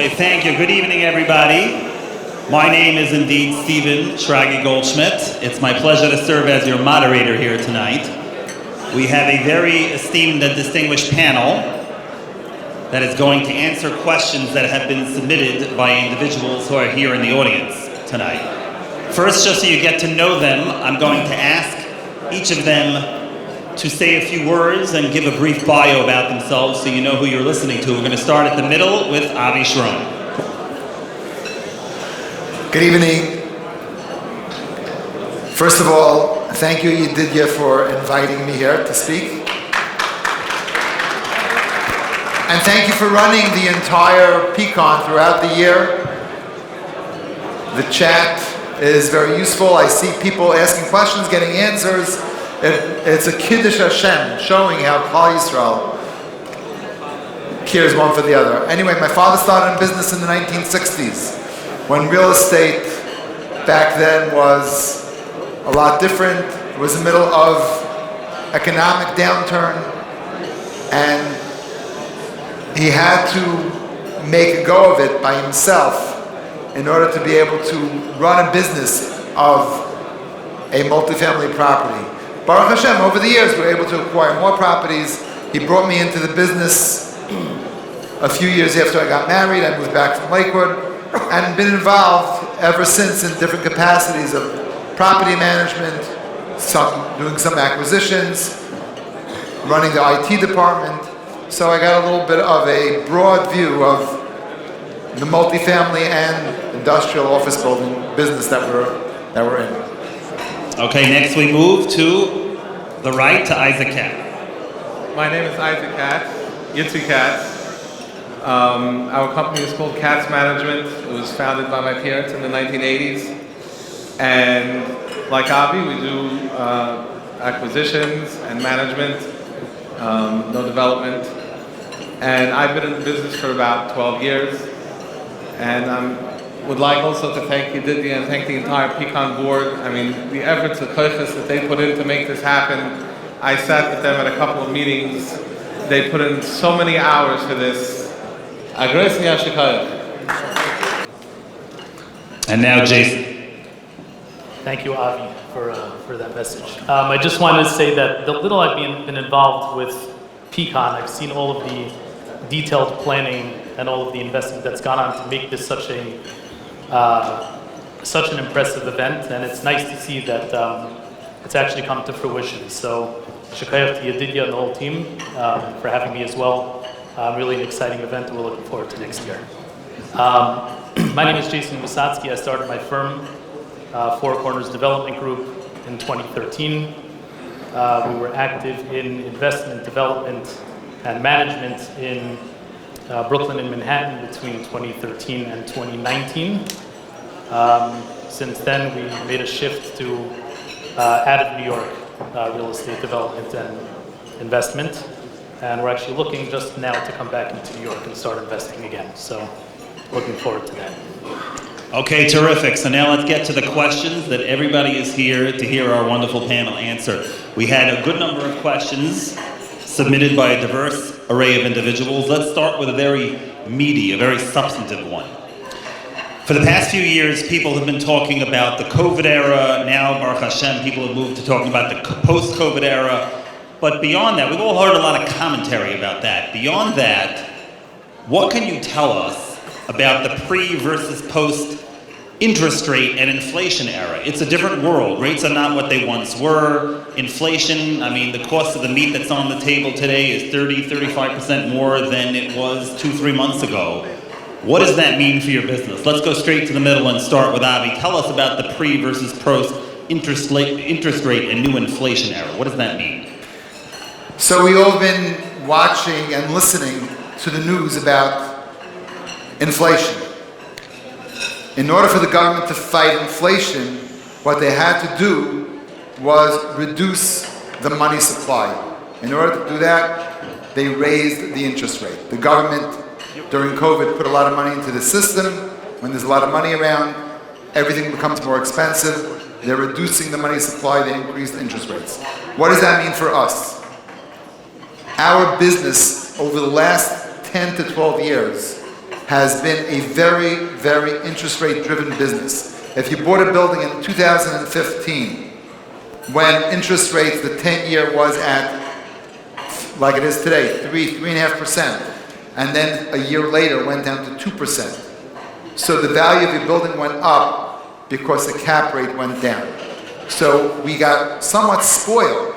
Okay, thank you. Good evening, everybody. My name is indeed Stephen Shragi Goldschmidt. It's my pleasure to serve as your moderator here tonight. We have a very esteemed and distinguished panel that is going to answer questions that have been submitted by individuals who are here in the audience tonight. First, just so you get to know them, I'm going to ask each of them to say a few words and give a brief bio about themselves so you know who you're listening to. We're going to start at the middle with Avi Schron. Good evening. First of all, thank you, Yehuda, for inviting me here to speak. And thank you for running the entire Pcon throughout the year. The chat is very useful. I see people asking questions, getting answers. It's a Kiddush Hashem, showing how Klal Yisrael cares one for the other. Anyway, my father started in business in the 1960s, when real estate back then was a lot different. It was the middle of economic downturn, and he had to make a go of it by himself in order to be able to run a business of a multifamily property. Baruch Hashem, over the years, we were able to acquire more properties. He brought me into the business a few years after I got married. I moved back from Lakewood and been involved ever since in different capacities of property management, doing some acquisitions, running the IT department. So I got a little bit of a broad view of the multifamily and industrial office building business that we're in. Okay, next we move to the right to Issac Katz. My name is Issac Katz, Issac Katz. Our company is called Katz Management. It was founded by my parents in the 1980s. And like Avi, we do acquisitions and management, no development. And I've been in the business for about 12 years. And I would like also to thank Yehuda and thank the entire Pcon board. I mean, the efforts, the koiches that they put in to make this happen. I sat with them at a couple of meetings. They put in so many hours for this. And now Jason. Thank you, Avi, for that message. I just wanted to say that the little I've been involved with Pcon, I've seen all of the detailed planning and all of the investment that's gone on to make this such an impressive event, and it's nice to see that it's actually come to fruition. So, shukayach to Yehuda and the whole team for having me as well. Really an exciting event, and we're looking forward to next year. My name is Yehuda Wisotzky. I started my firm, Four Corners Development Group, in 2013. We were active in investment, development, and management in Brooklyn and Manhattan between 2013 and 2019. Since then, we made a shift to out of New York real estate development and investment. And we're actually looking just now to come back into New York and start investing again. So looking forward to that. Okay, terrific. So now let's get to the questions that everybody is here to hear our wonderful panel answer. We had a good number of questions submitted by a diverse array of individuals. Let's start with a very meaty, a very substantive one. For the past few years, people have been talking about the COVID era. Now, Baruch Hashem, people have moved to talking about the post-COVID era. But beyond that, we've all heard a lot of commentary about that. Beyond that, what can you tell us about the pre versus post interest rate and inflation era? It's a different world. Rates are not what they once were. Inflation, I mean, the cost of the meat that's on the table today is 35% more than it was 2-3 months ago. What does that mean for your business? Let's go straight to the middle and start with Avi. Tell us about the pre versus post interest rate and new inflation era. What does that mean? So we've all been watching and listening to the news about inflation. In order for the government to fight inflation, what they had to do was reduce the money supply. In order to do that, they raised the interest rate. The government, during COVID, put a lot of money into the system. When there's a lot of money around, everything becomes more expensive. They're reducing the money supply, they increased interest rates. What does that mean for us? Our business over the last 10 to 12 years has been a very, very interest rate driven business. If you bought a building in 2015, when interest rates, the 10-year was at, like it is today, 3.5%, and then a year later went down to 2%. So the value of your building went up because the cap rate went down. So we got somewhat spoiled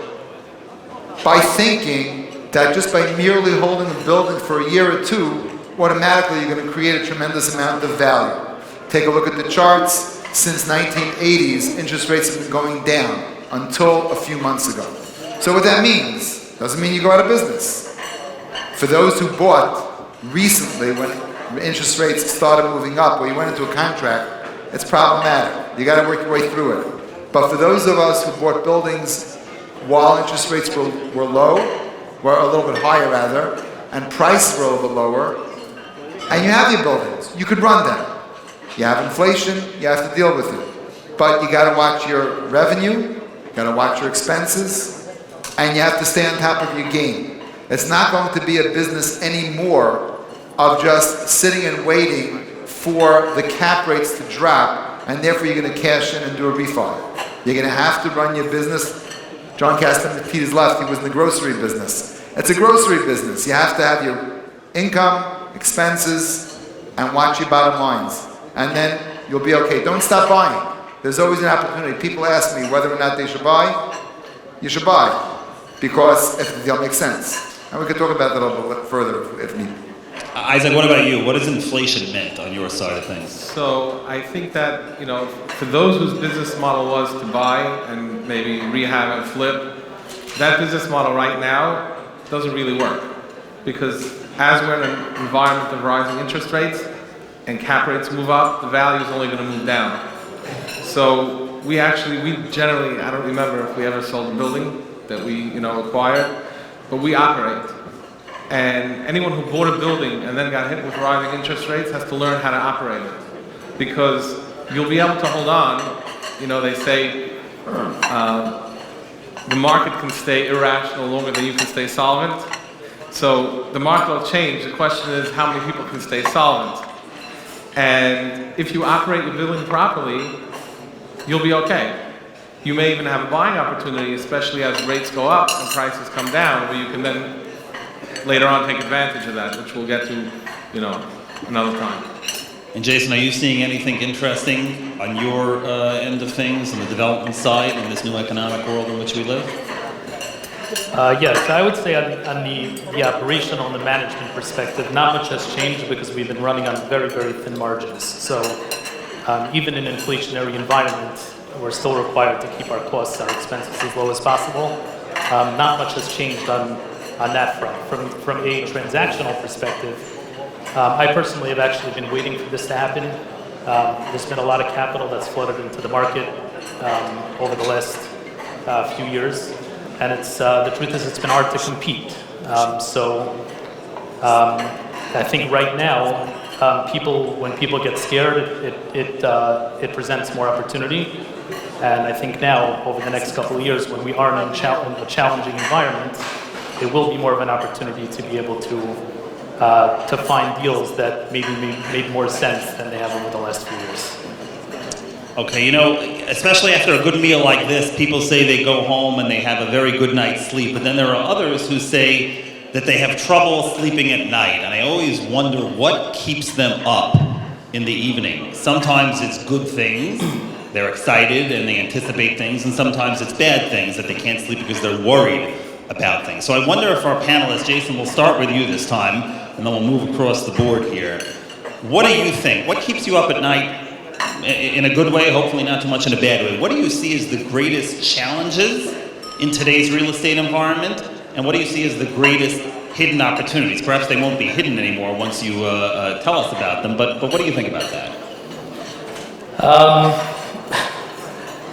by thinking that just by merely holding a building for a year or two, automatically you're going to create a tremendous amount of value. Take a look at the charts. Since 1980s, interest rates have been going down until a few months ago. So what that means, doesn't mean you go out of business. For those who bought recently when interest rates started moving up or you went into a contract, it's problematic. You got to work your way through it. But for those of us who bought buildings while interest rates were low, were a little bit higher rather, and prices were a little bit lower, and you have your buildings, you could run them. You have inflation, you have to deal with it. But you got to watch your revenue, you got to watch your expenses, and you have to stay on top of your game. It's not going to be a business anymore of just sitting and waiting for the cap rates to drop, and therefore you're going to cash in and do a refi. You're going to have to run your business. John Castaneda's left, he was in the grocery business. It's a grocery business. You have to have your income, expenses, and watch your bottom lines. And then you'll be okay. Don't stop buying. There's always an opportunity. People ask me whether or not they should buy. You should buy. Because if the deal makes sense. And we could talk about that a little bit further if needed. Isaac, what about you? What has inflation meant on your side of things? So I think that, for those whose business model was to buy and maybe rehab and flip, that business model right now doesn't really work. Because as we're in an environment of rising interest rates and cap rates move up, the value is only going to move down. So we generally, I don't remember if we ever sold a building that we, acquired, but we operate. And anyone who bought a building and then got hit with rising interest rates has to learn how to operate it. Because you'll be able to hold on. They say the market can stay irrational longer than you can stay solvent. So the market will change. The question is how many people can stay solvent. And if you operate your building properly, you'll be okay. You may even have a buying opportunity, especially as rates go up and prices come down, where you can then later on take advantage of that, which we'll get to, another time. And Jason, are you seeing anything interesting on your end of things, on the development side, in this new economic world in which we live? Yes, I would say on the operational and the management perspective, not much has changed because we've been running on very, very thin margins. So even in an inflationary environment, we're still required to keep our costs, our expenses as low as possible. Not much has changed on that front. From a transactional perspective, I personally have actually been waiting for this to happen. There's been a lot of capital that's flooded into the market over the last few years. And the truth is it's been hard to compete. I think right now, when people get scared, it presents more opportunity. And I think now, over the next couple of years, when we are in a challenging environment, it will be more of an opportunity to be able to find deals that maybe made more sense than they have over the last few years. Okay, especially after a good meal like this, people say they go home and they have a very good night's sleep, but then there are others who say that they have trouble sleeping at night, and I always wonder what keeps them up in the evening. Sometimes it's good things, they're excited and they anticipate things, and sometimes it's bad things that they can't sleep because they're worried about things. So I wonder if our panelists, Jason, we'll start with you this time, and then we'll move across the board here. What do you think? What keeps you up at night? In a good way, hopefully not too much in a bad way. What do you see as the greatest challenges in today's real estate environment? And what do you see as the greatest hidden opportunities? Perhaps they won't be hidden anymore once you tell us about them, but what do you think about that?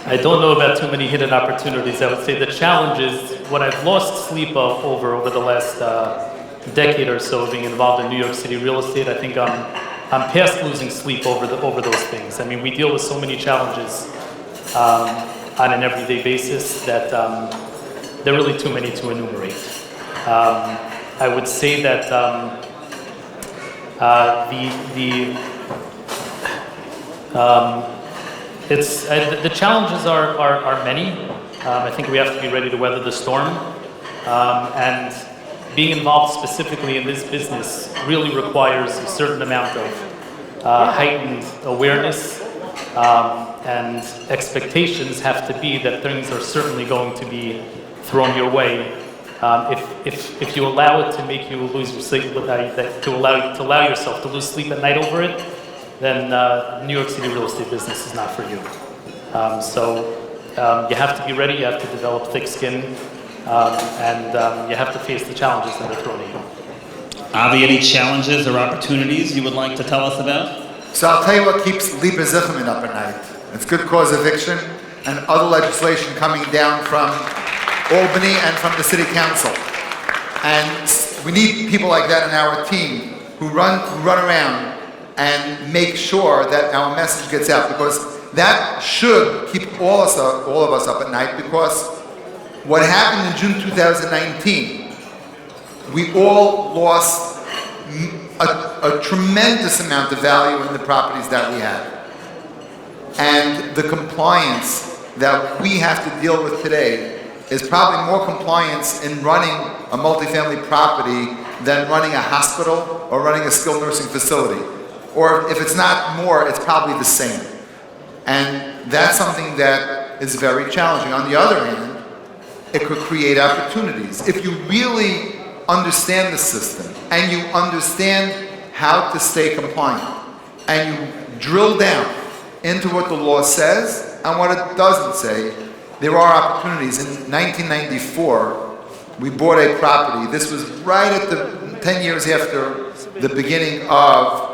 I don't know about too many hidden opportunities. I would say the challenge is what I've lost sleep over the last decade or so being involved in New York City real estate. I think I'm past losing sleep over those things. I mean, we deal with so many challenges on an everyday basis that there are really too many to enumerate. I would say that The challenges are many. I think we have to be ready to weather the storm. And being involved specifically in this business really requires a certain amount of heightened awareness, and expectations have to be that things are certainly going to be thrown your way. If you allow it to make you lose your sleep, to allow yourself to lose sleep at night over it, then New York City real estate business is not for you. You have to be ready. You have to develop thick skin, and you have to face the challenges that are thrown at you. Avi, any challenges or opportunities you would like to tell us about? So I'll tell you what keeps Liebe Zichman up at night. It's good cause eviction and other legislation coming down from Albany and from the City Council. And we need people like that in our team who run around and make sure that our message gets out, because that should keep all of us up at night, because what happened in June 2019, we all lost a tremendous amount of value in the properties that we had. And the compliance that we have to deal with today is probably more compliance in running a multifamily property than running a hospital or running a skilled nursing facility. Or if it's not more, it's probably the same. And that's something that is very challenging. On the other hand, it could create opportunities. If you really understand the system and you understand how to stay compliant and you drill down into what the law says and what it doesn't say, there are opportunities. In 1994, we bought a property. This was right at the 10 years after the beginning of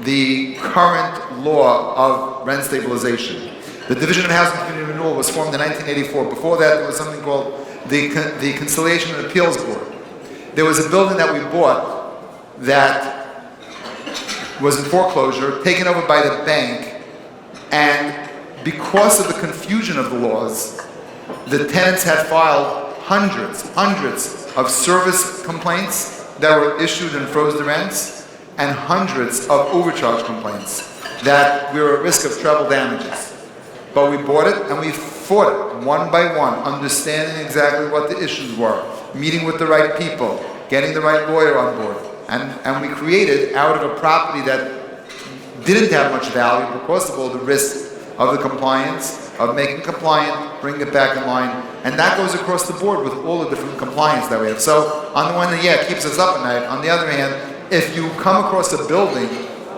the current law of rent stabilization. The Division of Housing and Community Renewal was formed in 1984. Before that, there was something called the Conciliation and Appeals Board. There was a building that we bought that was in foreclosure, taken over by the bank, and because of the confusion of the laws, the tenants had filed hundreds of service complaints that were issued and froze the rents, and hundreds of overcharge complaints that we were at risk of treble damages. But we bought it and we fought it one by one, understanding exactly what the issues were, meeting with the right people, getting the right lawyer on board. And we created out of a property that didn't have much value because of all the risks of the compliance, of making it compliant, bringing it back in line. And that goes across the board with all the different compliance that we have. So on the one hand, yeah, it keeps us up at night. On the other hand, if you come across a building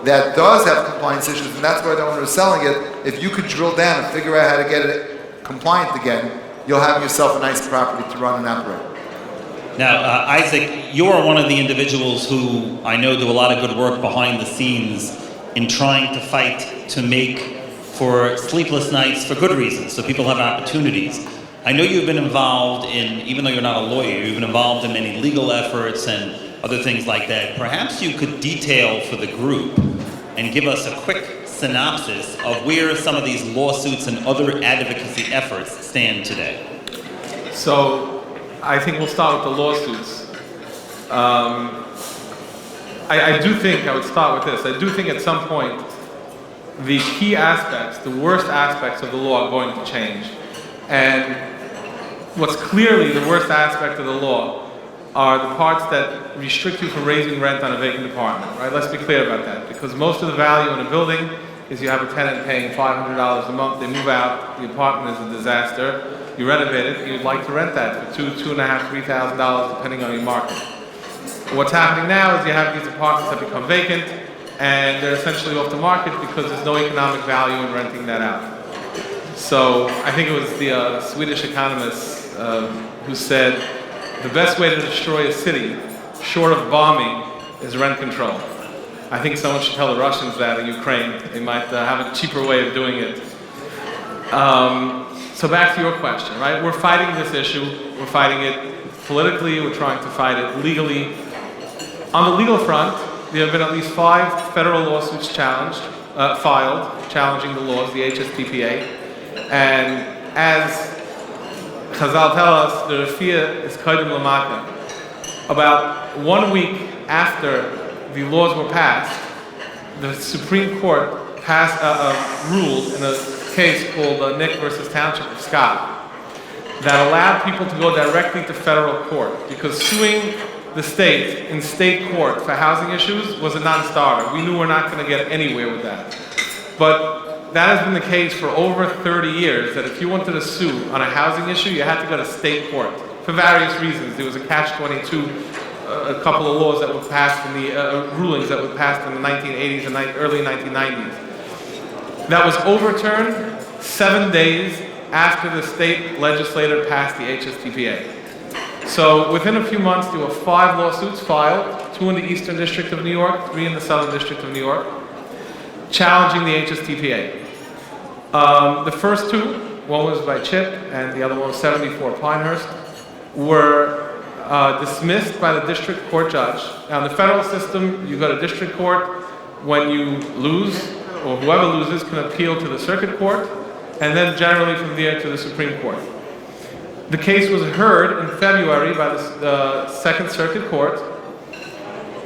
that does have compliance issues, and that's why the owner is selling it, if you could drill down and figure out how to get it compliant again, you'll have yourself a nice property to run and operate. Now, Isaac, you are one of the individuals who I know do a lot of good work behind the scenes in trying to fight to make for sleepless nights for good reasons, so people have opportunities. I know you've been involved in, even though you're not a lawyer, you've been involved in many legal efforts and other things like that. Perhaps you could detail for the group and give us a quick synopsis of where some of these lawsuits and other advocacy efforts stand today. So I think we'll start with the lawsuits. I do think, I would start with this, I do think at some point the key aspects, the worst aspects of the law are going to change. And what's clearly the worst aspect of the law are the parts that restrict you from raising rent on a vacant apartment, right? Let's be clear about that, because most of the value in a building is you have a tenant paying $500 a month, they move out, the apartment is a disaster, you renovate it, you'd like to rent that for $2,500, $3,000 depending on your market. What's happening now is you have these apartments that become vacant and they're essentially off the market because there's no economic value in renting that out. So I think it was the Swedish economist who said, the best way to destroy a city, short of bombing, is rent control. I think someone should tell the Russians that in Ukraine. They might have a cheaper way of doing it. So back to your question, right? We're fighting this issue. We're fighting it politically. We're trying to fight it legally. On the legal front, there have been at least 5 federal lawsuits filed, challenging the laws, the HSTPA. And as Chazal tell us, the Rafia is Kodim Lamaka. About 1 week after the laws were passed, the Supreme Court ruled in a case called Nick versus Township of Scott that allowed people to go directly to federal court, because suing the state in state court for housing issues was a non-starter. We knew we're not going to get anywhere with that. But that has been the case for over 30 years, that if you wanted to sue on a housing issue, you had to go to state court for various reasons. There was a catch-22, a couple of laws that were passed in the rulings that were passed in the 1980s and early 1990s. That was overturned 7 days after the state legislature passed the HSTPA. So within a few months, there were 5 lawsuits filed, 2 in the Eastern District of New York, 3 in the Southern District of New York, challenging the HSTPA. The first 2, one was by Chip and the other one was 74 Pinehurst, were dismissed by the district court judge. Now in the federal system, you go to district court. When you lose, or whoever loses can appeal to the circuit court, and then generally from there to the Supreme Court. The case was heard in February by the Second Circuit Court.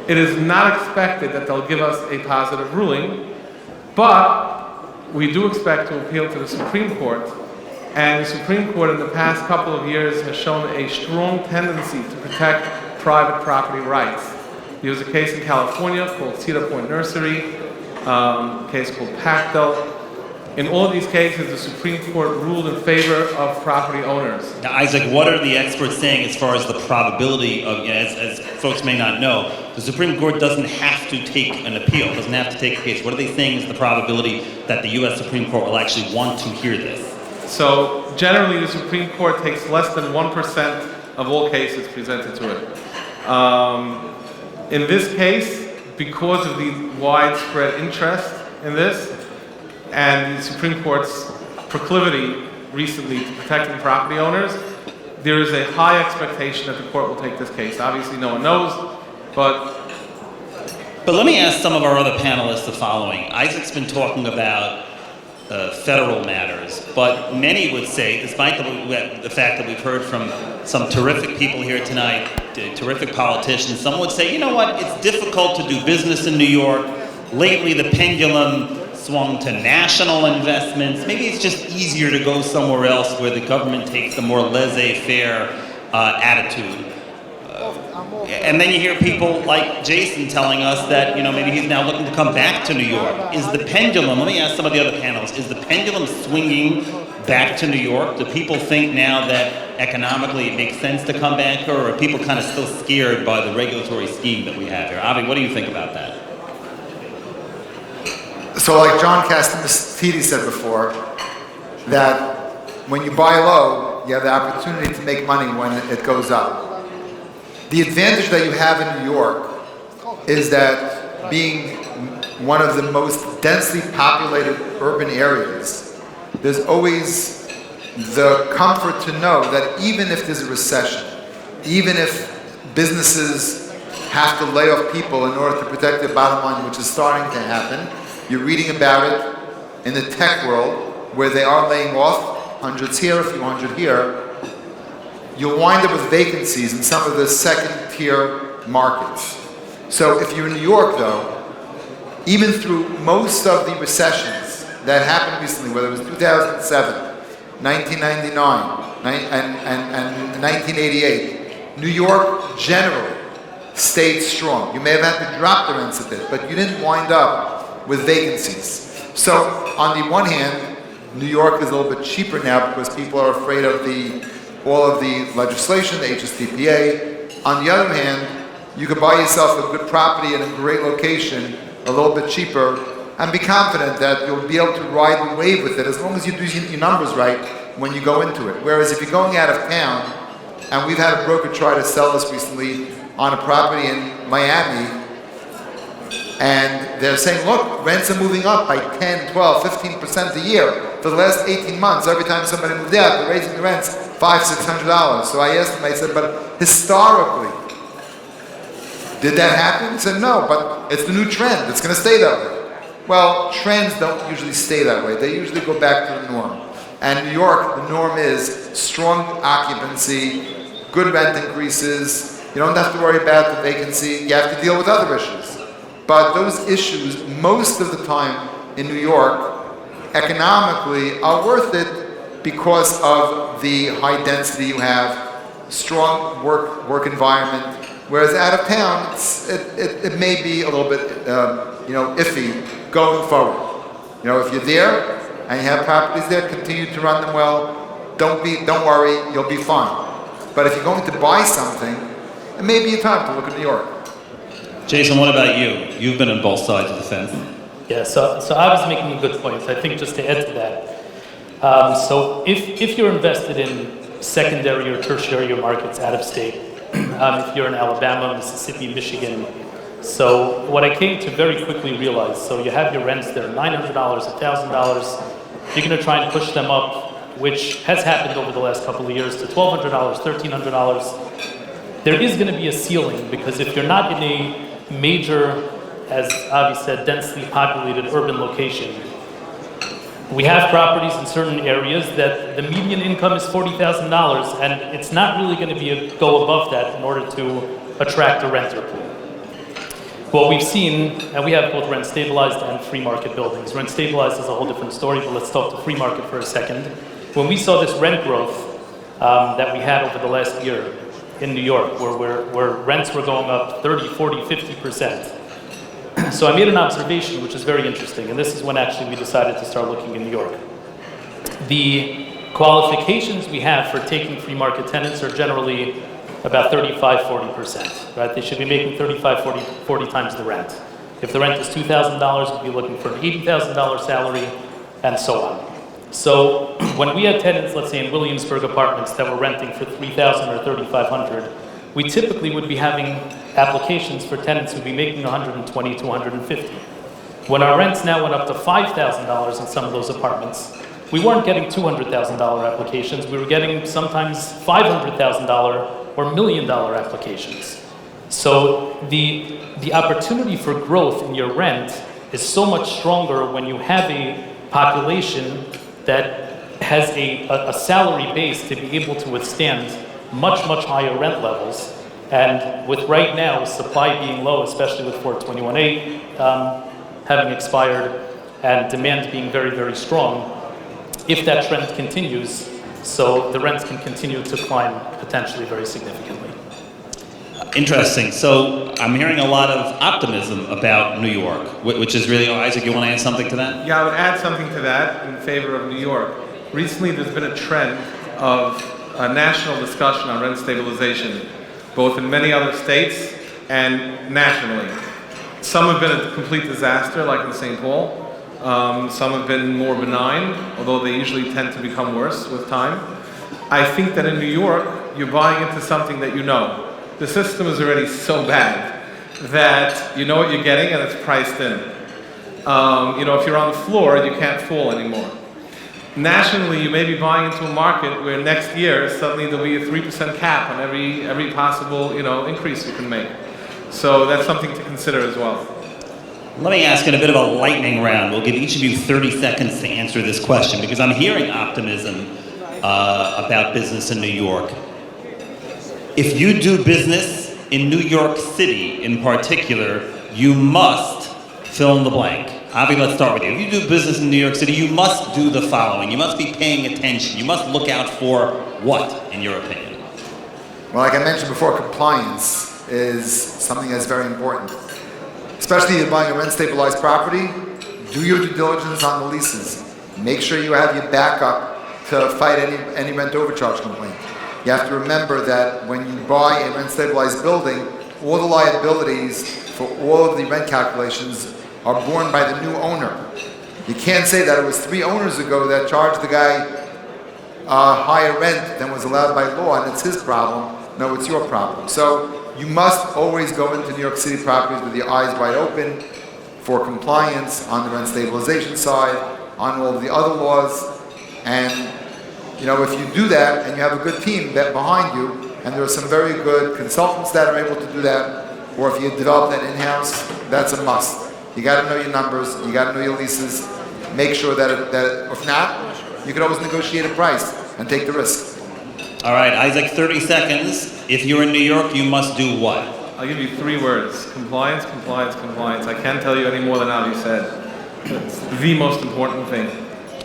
It is not expected that they'll give us a positive ruling, but we do expect to appeal to the Supreme Court. And the Supreme Court in the past couple of years has shown a strong tendency to protect private property rights. There was a case in California called Cedar Point Nursery, a case called Pactel. In all of these cases, the Supreme Court ruled in favor of property owners. Now, Isaac, what are the experts saying as far as the probability of, as folks may not know, the Supreme Court doesn't have to take an appeal, doesn't have to take a case. What are they saying is the probability that the U.S. Supreme Court will actually want to hear this? So generally, the Supreme Court takes less than 1% of all cases presented to it. In this case, because of the widespread interest in this, and the Supreme Court's proclivity recently to protecting property owners, there is a high expectation that the court will take this case. Obviously, no one knows, but let me ask some of our other panelists the following. Isaac's been talking about federal matters, but many would say, despite the fact that we've heard from some terrific people here tonight, terrific politicians, some would say, you know what, it's difficult to do business in New York. Lately, the pendulum swung to national investments. Maybe it's just easier to go somewhere else where the government takes a more laissez-faire attitude. And then you hear people like Jason telling us that, you know, maybe he's now looking to come back to New York. Is the pendulum, let me ask some of the other panelists, is the pendulum swinging back to New York? Do people think now that economically it makes sense to come back, or are people kind of still scared by the regulatory scheme that we have here? Avi, what do you think about that? So like John Castelli said before, that when you buy low, you have the opportunity to make money when it goes up. The advantage that you have in New York is that being one of the most densely populated urban areas, there's always the comfort to know that even if there's a recession, even if businesses have to lay off people in order to protect their bottom line, which is starting to happen, you're reading about it in the tech world where they are laying off, hundreds here, a few hundred here. You'll wind up with vacancies in some of the second-tier markets. So if you're in New York, though, even through most of the recessions that happened recently, whether it was 2007, 1999, and 1988, New York generally stayed strong. You may have had to drop the rents a bit, but you didn't wind up with vacancies. So on the one hand, New York is a little bit cheaper now because people are afraid of all of the legislation, the HSTPA. On the other hand, you could buy yourself a good property in a great location, a little bit cheaper, and be confident that you'll be able to ride the wave with it as long as you do your numbers right when you go into it. Whereas if you're going out of town, and we've had a broker try to sell us recently on a property in Miami, and they're saying, look, rents are moving up by 10, 12, 15% a year. For the last 18 months, every time somebody moved out, they're raising the rents $500, $600. So I asked him, I said, but historically, did that happen? He said, no, but it's the new trend. It's going to stay that way. Well, trends don't usually stay that way. They usually go back to the norm. And New York, the norm is strong occupancy, good rent increases. You don't have to worry about the vacancy. You have to deal with other issues. But those issues, most of the time in New York, economically are worth it because of the high density you have, strong work environment. Whereas out of town, it may be a little bit iffy going forward. If you're there and you have properties there, continue to run them well. Don't worry, you'll be fine. But if you're going to buy something, it may be a time to look at New York. Jason, what about you? You've been on both sides of the fence. Yeah, so I was making a good point. I think just to add to that, so if you're invested in secondary or tertiary markets out of state, if you're in Alabama, Mississippi, Michigan, so what I came to very quickly realize, so you have your rents there, $900, $1,000, you're going to try and push them up, which has happened over the last couple of years, to $1,200, $1,300. There is going to be a ceiling, because if you're not in a major, as Avi said, densely populated urban location, we have properties in certain areas that the median income is $40,000, and it's not really going to go above that in order to attract a renter pool. What we've seen, and we have both rent stabilized and free market buildings. Rent stabilized is a whole different story, but let's talk to free market for a second. When we saw this rent growth that we had over the last year in New York, where rents were going up 30, 40, 50%. So I made an observation which is very interesting, and this is when actually we decided to start looking in New York. The qualifications we have for taking free market tenants are generally about 35, 40%, right? They should be making 35, 40 times the rent. If the rent is $2,000, we'd be looking for an $80,000 salary, and so on. So when we had tenants, let's say in Williamsburg apartments that were renting for $3,000 or $3,500, we typically would be having applications for tenants who'd be making $120 to $150. When our rents now went up to $5,000 in some of those apartments, we weren't getting $200,000 applications. We were getting sometimes $500,000 or $1 million applications. So the opportunity for growth in your rent is so much stronger when you have a population that has a salary base to be able to withstand much, much higher rent levels. And with right now, supply being low, especially with 421A having expired and demand being very, very strong, if that trend continues, so the rents can continue to climb potentially very significantly. Interesting. So I'm hearing a lot of optimism about New York, which is really, Isaac, you want to add something to that? Yeah, I would add something to that in favor of New York. Recently, there's been a trend of a national discussion on rent stabilization, both in many other states and nationally. Some have been a complete disaster, like in St. Paul. Some have been more benign, although they usually tend to become worse with time. I think that in New York, you're buying into something that you know. The system is already so bad that you know what you're getting and it's priced in. If you're on the floor, you can't fool anymore. Nationally, you may be buying into a market where next year suddenly there'll be a 3% cap on every possible increase you can make. So that's something to consider as well. Let me ask in a bit of a lightning round. We'll give each of you 30 seconds to answer this question, because I'm hearing optimism about business in New York. If you do business in New York City in particular, you must fill in the blank. Avi, let's start with you. If you do business in New York City, you must do the following. You must be paying attention. You must look out for what, in your opinion? Well, like I mentioned before, compliance is something that's very important. Especially if you're buying a rent-stabilized property, do your due diligence on the leases. Make sure you have your backup to fight any rent overcharge complaint. You have to remember that when you buy a rent-stabilized building, all the liabilities for all of the rent calculations are borne by the new owner. You can't say that it was 3 owners ago that charged the guy higher rent than was allowed by law and it's his problem. No, it's your problem. So you must always go into New York City properties with your eyes wide open for compliance on the rent stabilization side, on all of the other laws. And if you do that and you have a good team behind you, and there are some very good consultants that are able to do that, or if you develop that in-house, that's a must. You got to know your numbers, you got to know your leases, make sure that if not, you can always negotiate a price and take the risk. All right, Isaac, 30 seconds. If you're in New York, you must do what? I'll give you 3 words. Compliance, compliance, compliance. I can't tell you any more than Avi said. It's the most important thing.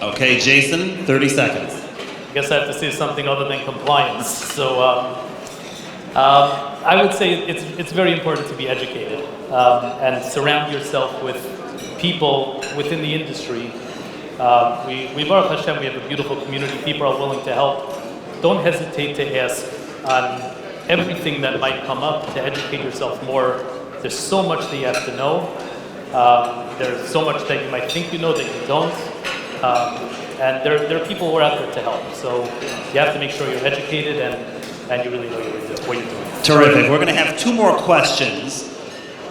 Okay, Jason, 30 seconds. I guess I have to say something other than compliance. So I would say it's very important to be educated and surround yourself with people within the industry. We Baruch Hashem, we have a beautiful community. People are willing to help. Don't hesitate to ask on everything that might come up, to educate yourself more. There's so much that you have to know. There's so much that you might think you know that you don't. And there are people who are out there to help. So you have to make sure you're educated and you really know what you're doing. Terrific. We're going to have 2 more questions.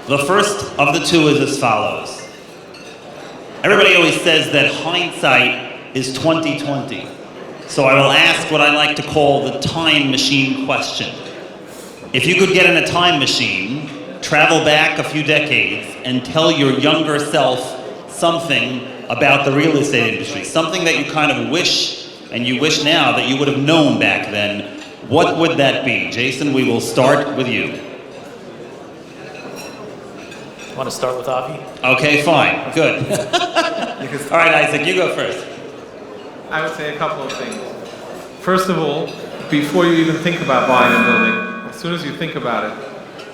The first of the 2 is as follows. Everybody always says that hindsight is 20/20. So I will ask what I like to call the time machine question. If you could get in a time machine, travel back a few decades, and tell your younger self something about the real estate industry, something that you kind of wish, and you wish now that you would have known back then, what would that be? Jason, we will start with you. Want to start with Avi? Okay, fine. Good. All right, Isaac, you go first. I would say a couple of things. First of all, before you even think about buying a building, as soon as you think about it,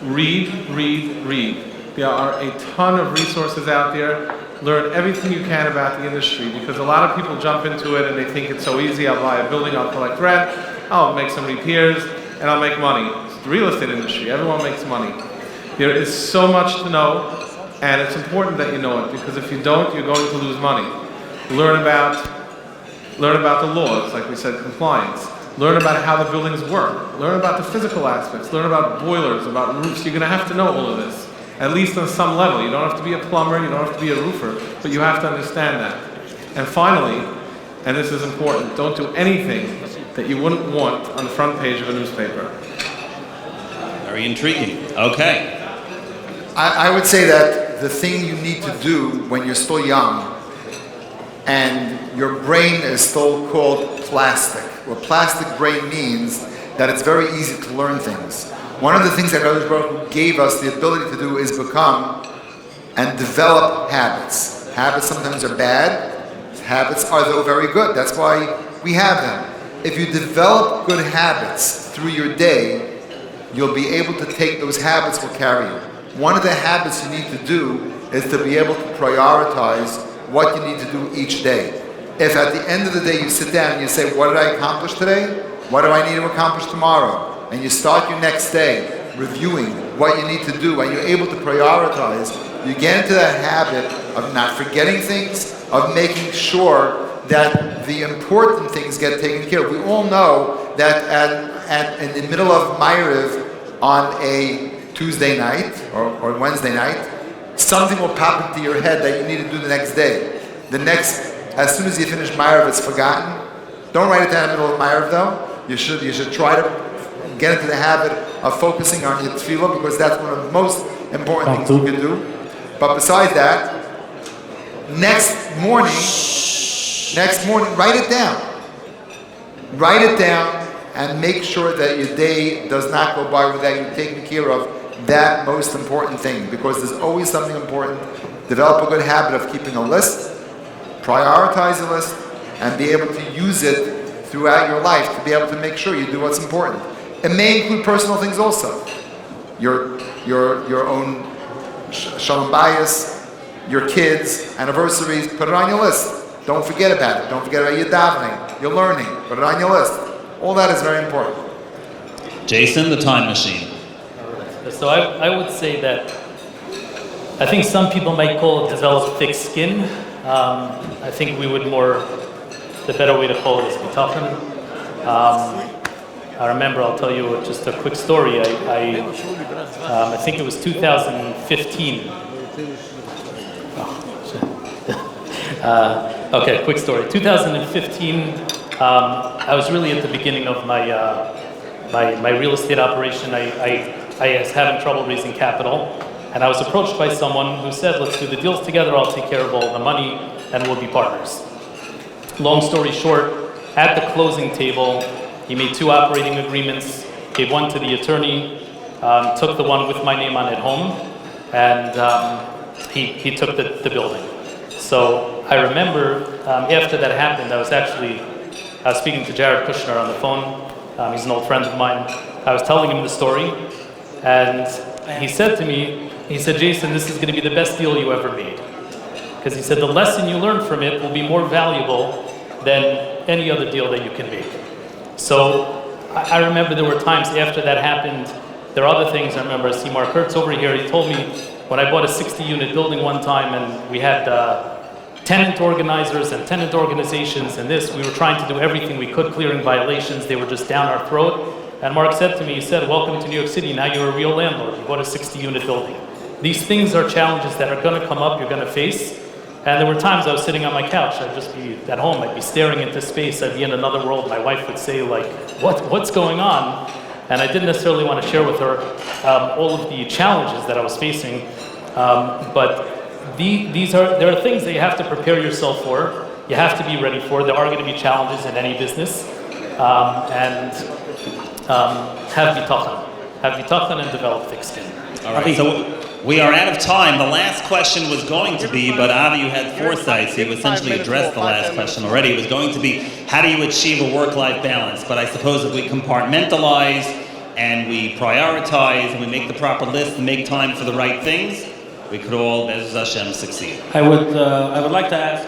read, read, read. There are a ton of resources out there. Learn everything you can about the industry, because a lot of people jump into it and they think it's so easy. I'll buy a building, I'll collect rent, I'll make some repairs, and I'll make money. It's the real estate industry. Everyone makes money. There is so much to know, and it's important that you know it, because if you don't, you're going to lose money. Learn about the laws, like we said, compliance. Learn about how the buildings work. Learn about the physical aspects. Learn about boilers, about roofs. You're going to have to know all of this, at least on some level. You don't have to be a plumber, you don't have to be a roofer, but you have to understand that. And finally, and this is important, don't do anything that you wouldn't want on the front page of a newspaper. Very intriguing. Okay. I would say that the thing you need to do when you're still young and your brain is still called plastic. What plastic brain means that it's very easy to learn things. One of the things that Goldschmidt Baruch Hu gave us the ability to do is become and develop habits. Habits sometimes are bad. Habits are, though, very good. That's why we have them. If you develop good habits through your day, you'll be able to take those habits will carry you. One of the habits you need to do is to be able to prioritize what you need to do each day. If at the end of the day you sit down and you say, what did I accomplish today? What do I need to accomplish tomorrow? And you start your next day reviewing what you need to do, and you're able to prioritize, you get into that habit of not forgetting things, of making sure that the important things get taken care of. We all know that in the middle of Ma'ariv on a Tuesday night or Wednesday night, something will pop into your head that you need to do the next day. As soon as you finish Ma'ariv, it's forgotten. Don't write it down in the middle of Ma'ariv though. You should try to get into the habit of focusing on your tefillah, because that's one of the most important things you can do. But besides that, next morning, write it down. Write it down and make sure that your day does not go by without you taking care of that most important thing, because there's always something important. Develop a good habit of keeping a list, prioritize a list, and be able to use it throughout your life to be able to make sure you do what's important. It may include personal things also. Your own shalom bayis, your kids, anniversaries, put it on your list. Don't forget about it. Don't forget about your davening, your learning. Put it on your list. All that is very important. Jason, the time machine. So I would say that I think some people might call it develop thick skin. I think the better way to call it is bitachon. I remember, I'll tell you just a quick story. I think it was 2015. Okay, quick story. 2015, I was really at the beginning of my real estate operation. I was having trouble raising capital, and I was approached by someone who said, let's do the deals together, I'll take care of all the money, and we'll be partners. Long story short, at the closing table, he made 2 operating agreements, gave one to the attorney, took the one with my name on it home, and he took the building. So I remember after that happened, I was speaking to Jared Kushner on the phone. He's an old friend of mine. I was telling him the story, and he said to me, Jason, this is going to be the best deal you ever made. Because he said the lesson you learn from it will be more valuable than any other deal that you can make. So I remember there were times after that happened, there are other things I remember. I see Mark Kurtz over here. He told me when I bought a 60-unit building one time and we had tenant organizers and tenant organizations and this, we were trying to do everything we could, clearing violations. They were just down our throat. And Mark said to me, he said, welcome to New York City. Now you're a real landlord. You bought a 60-unit building. These things are challenges that are going to come up, you're going to face. And there were times I was sitting on my couch, I'd just be at home, I'd be staring into space, I'd be in another world. My wife would say, like, what's going on? And I didn't necessarily want to share with her all of the challenges that I was facing. But there are things that you have to prepare yourself for. You have to be ready for. There are going to be challenges in any business. And have bitachon. Have bitachon and develop thick skin. All right, so we are out of time. The last question was going to be, but Avi, you had foresight, so you essentially addressed the last question already. It was going to be, how do you achieve a work-life balance? But I suppose if we compartmentalize and we prioritize and we make the proper list and make time for the right things, we could all, Be'ez Hashem, succeed. I would like to ask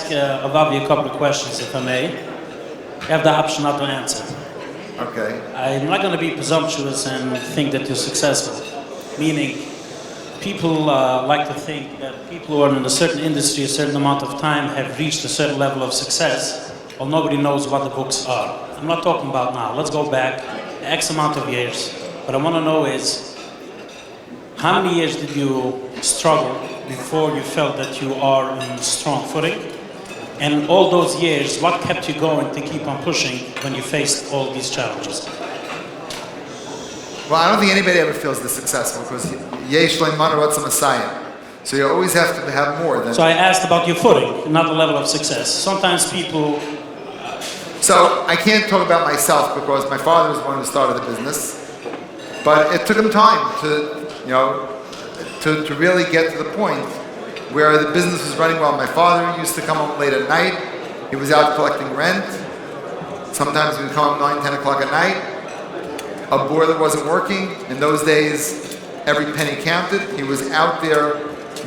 Avavi a couple of questions, if I may. You have the option not to answer. Okay. I'm not going to be presumptuous and think that you're successful. Meaning, people like to think that people who are in a certain industry a certain amount of time have reached a certain level of success, while nobody knows what the books are. I'm not talking about now. Let's go back X amount of years. What I want to know is, how many years did you struggle before you felt that you are in strong footing? And all those years, what kept you going to keep on pushing when you faced all these challenges? Well, I don't think anybody ever feels this successful because yesh le'imanu ratzon Messiah. So you always have to have more than. So I asked about your footing, not the level of success. Sometimes people. So I can't talk about myself because my father was the one who started the business, but it took him time to really get to the point where the business was running well. My father used to come home late at night. He was out collecting rent. Sometimes he would come home 9, 10 o'clock at night. A boiler wasn't working. In those days, every penny counted. He was out there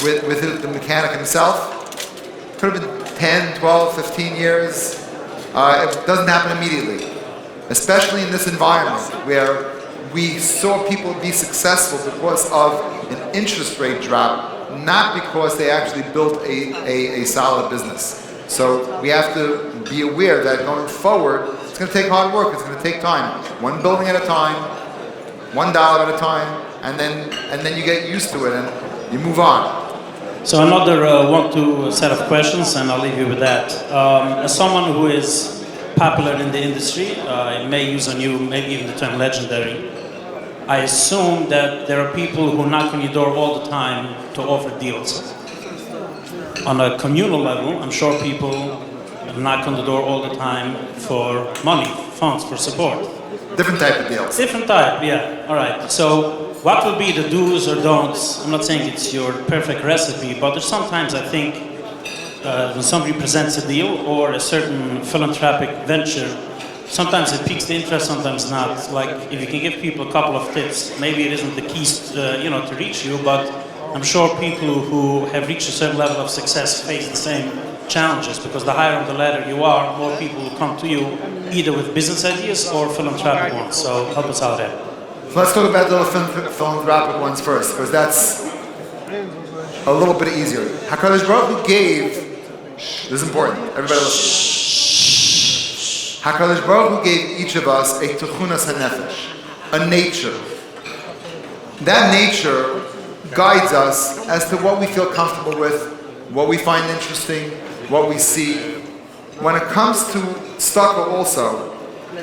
with the mechanic himself. Could have been 10, 12, 15 years. It doesn't happen immediately, especially in this environment where we saw people be successful because of an interest rate drop, not because they actually built a solid business. So we have to be aware that going forward, it's going to take hard work, it's going to take time. One building at a time, $1 at a time, and then you get used to it and you move on. So another one-two set of questions, and I'll leave you with that. As someone who is popular in the industry, I may use on you maybe even the term legendary, I assume that there are people who knock on your door all the time to offer deals. On a communal level, I'm sure people knock on the door all the time for money, funds, for support. Different type of deals. Different type, yeah. All right. So what would be the do's or don'ts? I'm not saying it's your perfect recipe, but there's sometimes I think when somebody presents a deal or a certain philanthropic venture, sometimes it piques the interest, sometimes not. Like if you can give people a couple of tips, maybe it isn't the keys, to reach you, but I'm sure people who have reached a certain level of success face the same challenges, because the higher on the ladder you are, more people will come to you, either with business ideas or philanthropic ones. So help us out there. So let's talk about the philanthropic ones first, because that's a little bit easier. HaKadosh Baruch Hu gave, this is important, everybody listen. HaKadosh Baruch Hu gave each of us a techunas hanefesh, a nature. That nature guides us as to what we feel comfortable with, what we find interesting, what we see. When it comes to tzedakah also,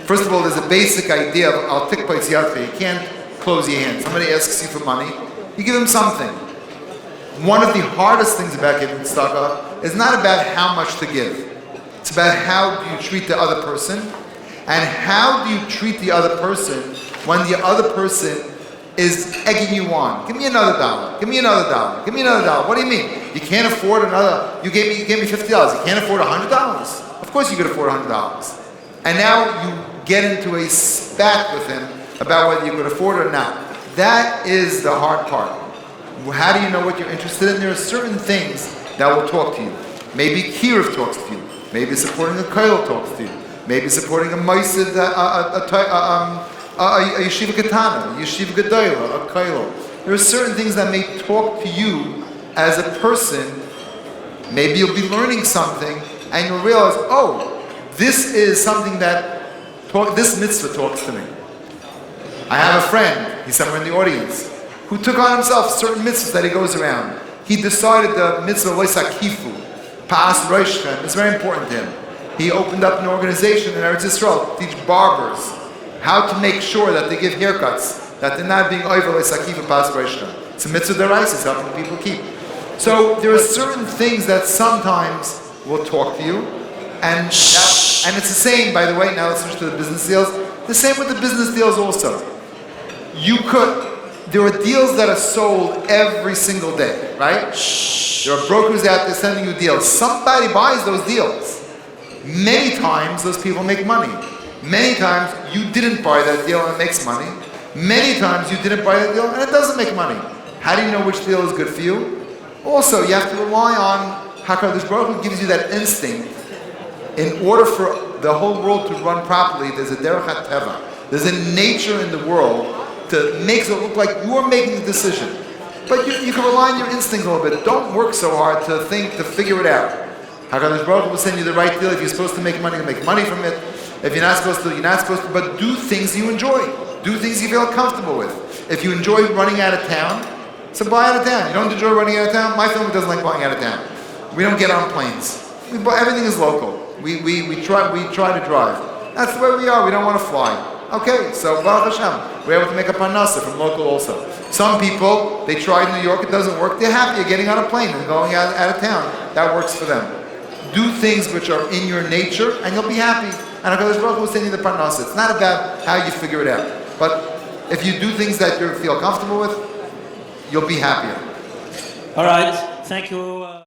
first of all, there's a basic idea of al tikpa yadcha. You can't close your hand. Somebody asks you for money, you give them something. One of the hardest things about giving tzedakah is not about how much to give. It's about how you treat the other person, And how do you treat the other person when the other person is egging you on? Give me another $1. Give me another $1. Give me another $1. What do you mean? You can't afford another, you gave me $50. You can't afford $100? Of course you could afford $100. And now you get into a spat with him about whether you could afford it or not. That is the hard part. How do you know what you're interested in? There are certain things that will talk to you. Maybe Kirov talks to you. Maybe supporting a koil talks to you. Maybe supporting a Maisid, a yeshiva katana, a yeshiva gedola, a koil. There are certain things that may talk to you as a person. Maybe you'll be learning something and you'll realize, oh, this is something that this mitzvah talks to me. I have a friend, he's somewhere in the audience, who took on himself certain mitzvahs that he goes around. He decided the mitzvah of Issac Katz, it's very important to him. He opened up an organization in Eretz Yisrael to teach barbers how to make sure that they give haircuts, that they're not being over Issac Katz. It's a mitzvah deraisa, it's helping people keep. So there are certain things that sometimes will talk to you, and it's the same, by the way, now let's switch to the business deals, the same with the business deals also. There are deals that are sold every single day, right? There are brokers out there sending you deals. Somebody buys those deals. Many times those people make money. Many times you didn't buy that deal and it makes money. Many times you didn't buy that deal and it doesn't make money. How do you know which deal is good for you? Also, you have to rely on HaKadosh Baruch Hu gives you that instinct. In order for the whole world to run properly, there's a derech hateva. There's a nature in the world to make it look like you are making the decision. But you can rely on your instinct a little bit. Don't work so hard to figure it out. HaKadosh Baruch Hu will send you the right deal. If you're supposed to make money, you make money from it. If you're not supposed to, you're not supposed to. But do things you enjoy. Do things you feel comfortable with. If you enjoy running out of town, so buy out of town. You don't enjoy running out of town? My family doesn't like buying out of town. We don't get on planes. Everything is local. We try to drive. That's the way we are. We don't want to fly. Okay, so Baruch Hashem, we're able to make a parnasa from local also. Some people, they tried New York, it doesn't work. They're happy getting on a plane and going out of town. That works for them. Do things which are in your nature, and you'll be happy. And HaKadosh Baruch Hu will send you the parnasa. It's not about how you figure it out. But if you do things that you feel comfortable with, you'll be happier. All right. Thank you.